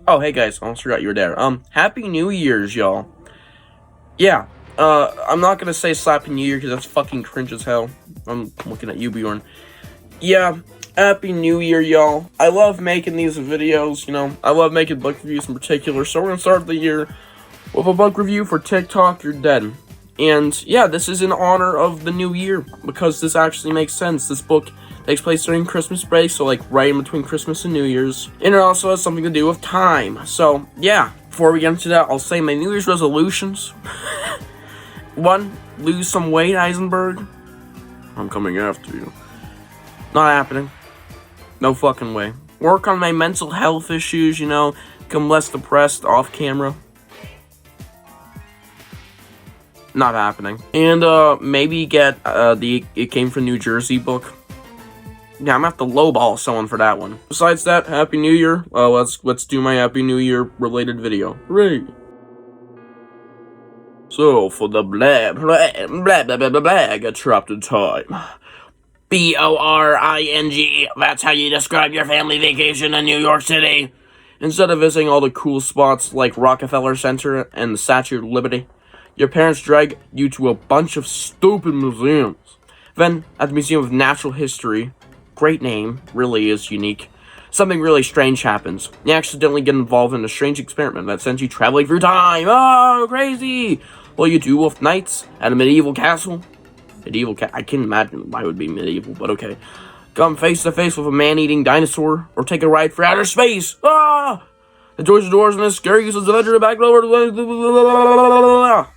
Oh, hey guys, almost forgot you were there. Happy New Year's, y'all. Yeah, I'm not gonna say Slappy New Year because that's fucking cringe as hell. I'm looking at you, Bjorn. Yeah, Happy New Year, y'all. I love making these videos, I love making book reviews in particular, so we're gonna start the year with a book review for TikTok, You're Dead. And yeah, this is in honor of the new year, because this actually makes sense. This book takes place during Christmas break, so like right in between Christmas and New Year's. And it also has something to do with time. So yeah, before we get into that, I'll say my New Year's resolutions. 1, lose some weight, Eisenberg. I'm coming after you. Not happening. No fucking way. Work on my mental health issues, become less depressed off camera. Not happening. And maybe get the It Came from New Jersey book. Yeah, I'm gonna have to lowball someone for that one. Besides that, Happy New Year. Let's do my Happy New Year related video. Hooray! So for the blag interrupted time. BORING. That's how you describe your family vacation in New York City. Instead of visiting all the cool spots like Rockefeller Center and the Statue of Liberty, your parents drag you to a bunch of stupid museums. Then, at the Museum of Natural History, great name, really is unique, something really strange happens. You accidentally get involved in a strange experiment that sends you traveling through time. Oh, crazy! Well, you do wolf nights at a medieval castle. I can't imagine why it would be medieval, but okay. Come face to face with a man-eating dinosaur, or take a ride for outer space. Ah! The doors and the scary useless adventure back over.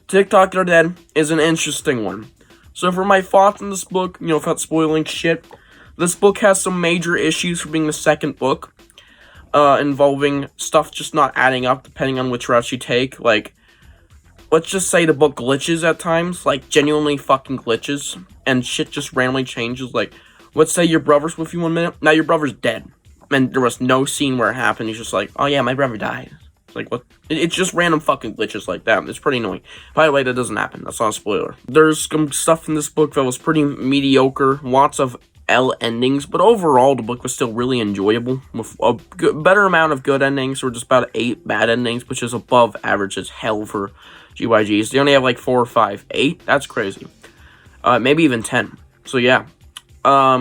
TikTok You're Dead is an interesting one. So for my thoughts on this book, without spoiling shit, this book has some major issues for being the second book, involving stuff just not adding up depending on which route you take. Like, let's just say the book glitches at times, like genuinely fucking glitches, and shit just randomly changes. Like, let's say your brother's with you 1 minute, now your brother's dead, and there was no scene where it happened. He's just like, oh yeah, my brother died. It's like, what? It's just random fucking glitches like that. It's pretty annoying. By the way, that doesn't happen. That's not a spoiler. There's some stuff in this book that was pretty mediocre. Lots of L endings, but overall, the book was still really enjoyable, with a better amount of good endings, or just about 8 bad endings, which is above average as hell for GYGs. They only have like 4 or 5. 8? That's crazy. Maybe even 10. So yeah.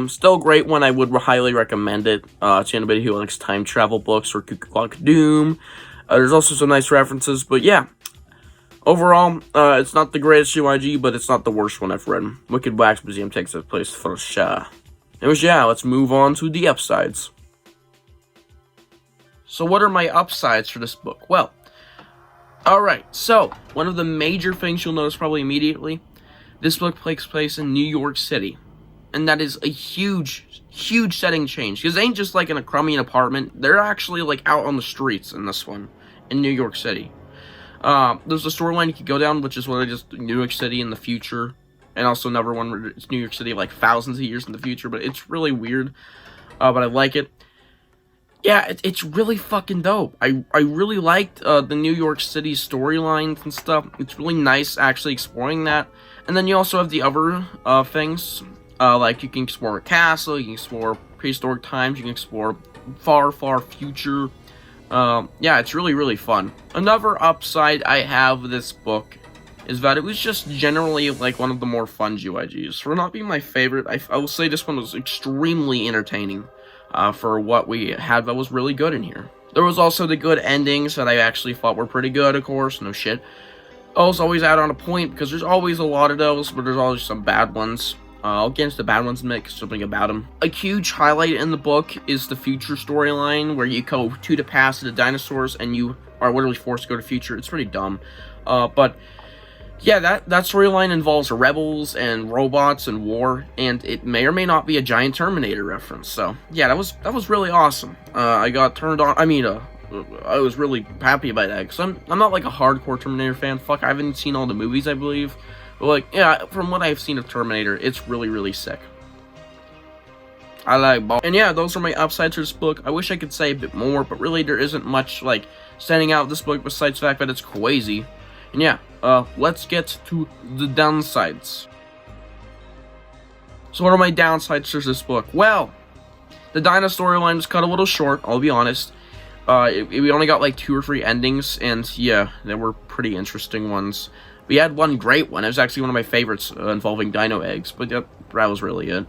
Still a great one. I would highly recommend it to anybody who likes time travel books or Cuckoo Clock Doom. There's also some nice references, but yeah. Overall, it's not the greatest GYG, but it's not the worst one I've read. Wicked Wax Museum takes its place for sure. Anyways, yeah, let's move on to the upsides. So what are my upsides for this book? Well, alright, so one of the major things you'll notice probably immediately, this book takes place in New York City. And that is a huge, huge setting change. Because it ain't just like in a crummy apartment. They're actually like out on the streets in this one. In New York City. There's a storyline you could go down, which is what I just New York City in the future. And also another one where it's New York City like thousands of years in the future. But it's really weird. But I like it. Yeah, it's really fucking dope. I really liked the New York City storylines and stuff. It's really nice actually exploring that. And then you also have the other things. Like you can explore a castle, you can explore prehistoric times, you can explore far, far future. Yeah, it's really, really fun. Another upside I have with this book is that it was just generally like one of the more fun GYGs. For not being my favorite, I will say this one was extremely entertaining for what we had that was really good in here. There was also the good endings that I actually thought were pretty good, of course, no shit. I was always out on a point because there's always a lot of those, but there's always some bad ones. I'll get into the bad ones in a minute, something about them. A huge highlight in the book is the future storyline, where you go to the past of the dinosaurs, and you are literally forced to go to the future. It's pretty dumb. But, yeah, that storyline involves rebels and robots and war, and it may or may not be a giant Terminator reference. So, yeah, that was really awesome. I got turned on, I was really happy about that, because I'm not like a hardcore Terminator fan. Fuck, I haven't seen all the movies, I believe. But, like, yeah, from what I've seen of Terminator, it's really, really sick. I like ball. And yeah, those are my upsides to this book. I wish I could say a bit more, but really there isn't much, like, standing out this book besides the fact that it's crazy. And yeah, let's get to the downsides. So what are my downsides to this book? Well, the dinosaur storyline was cut a little short, I'll be honest. We only got like 2 or 3 endings, and yeah, they were pretty interesting ones. We had one great one. It was actually one of my favorites, involving dino eggs, but yep, that was really it.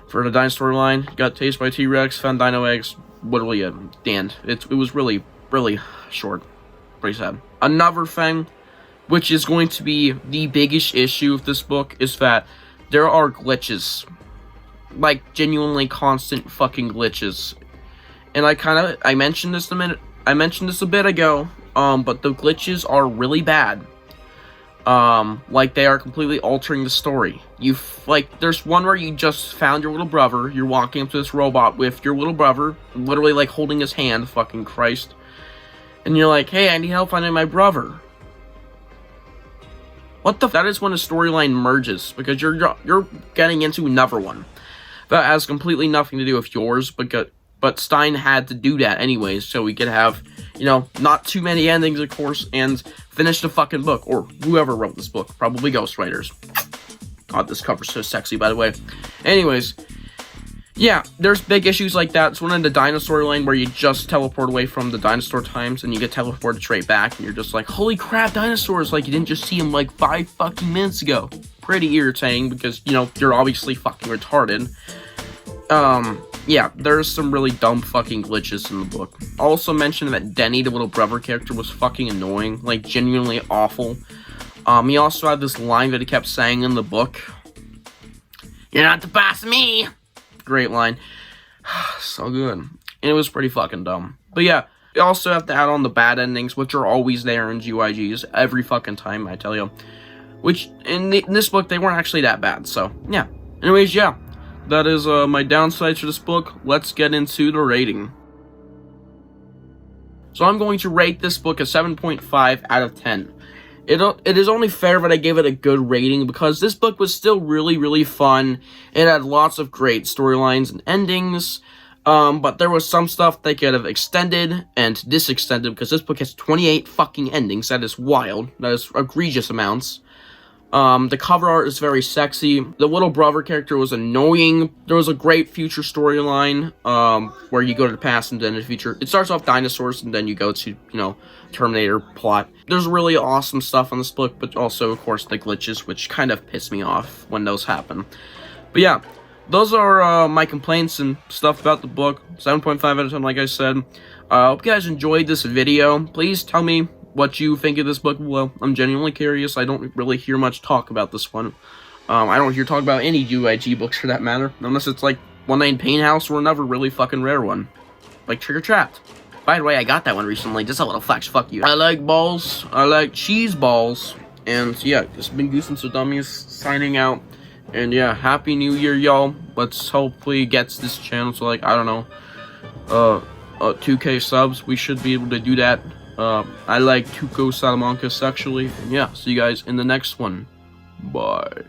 For the dino storyline, got tased by T-Rex, found dino eggs, literally the end. It was really, really short. Pretty sad. Another thing, which is going to be the biggest issue of this book, is that there are glitches. Like, genuinely constant fucking glitches. And I mentioned this a bit ago, but the glitches are really bad. Like, they are completely altering the story. There's one where you just found your little brother, you're walking up to this robot with your little brother, literally, like, holding his hand, fucking Christ. And you're like, hey, I need help finding my brother. What the f? That is when a storyline merges, because you're getting into another one. That has completely nothing to do with yours, but Stine had to do that anyways, so we could have, you know, not too many endings, of course, and finish the fucking book, or whoever wrote this book, probably ghostwriters. God, this cover's so sexy, by the way. Anyways, yeah, there's big issues like that. It's one in the dinosaur line where you just teleport away from the dinosaur times, and you get teleported straight back, and you're just like, holy crap, dinosaurs, like, you didn't just see them, like, 5 fucking minutes ago. Pretty irritating, because, you know, you're obviously fucking retarded. Yeah, there's some really dumb fucking glitches in the book. Also mentioned that Denny, the little brother character, was fucking annoying, like, genuinely awful. He also had this line that he kept saying in the book. You're not the boss of me! Great line. So good. And it was pretty fucking dumb. But yeah, you also have to add on the bad endings, which are always there in GYGs, every fucking time, I tell you. Which, in this book, they weren't actually that bad, so, yeah. Anyways, yeah. That is my downsides for this book. Let's get into the rating. So I'm going to rate this book a 7.5 out of 10. It is only fair that I gave it a good rating because this book was still really, really fun. It had lots of great storylines and endings. But there was some stuff they could have extended and disextended because this book has 28 fucking endings. That is wild. That is egregious amounts. The cover art is very sexy. The little brother character was annoying. There was a great future storyline, where you go to the past and then the future. It starts off dinosaurs and then you go to, you know, Terminator plot. There's really awesome stuff on this book, but also, of course, the glitches, which kind of piss me off when those happen. But yeah, those are, my complaints and stuff about the book. 7.5 out of 10, like I said. Hope you guys enjoyed this video. Please tell me what you think of this book. Well, I'm genuinely curious. I don't really hear much talk about this one. I don't hear talk about any UIG books for that matter, unless it's like One Night in Pain House or another really fucking rare one, like Trigger Trapped. By the way, I got that one recently. Just a little flex. Fuck you. I like balls. I like cheese balls. And yeah, this has been Goosebumps with Dummies signing out. And yeah, Happy New Year, y'all. Let's hopefully get this channel to, like, I don't know, 2K subs. We should be able to do that. I like Tuco Salamanca sexually. And yeah, see you guys in the next one. Bye.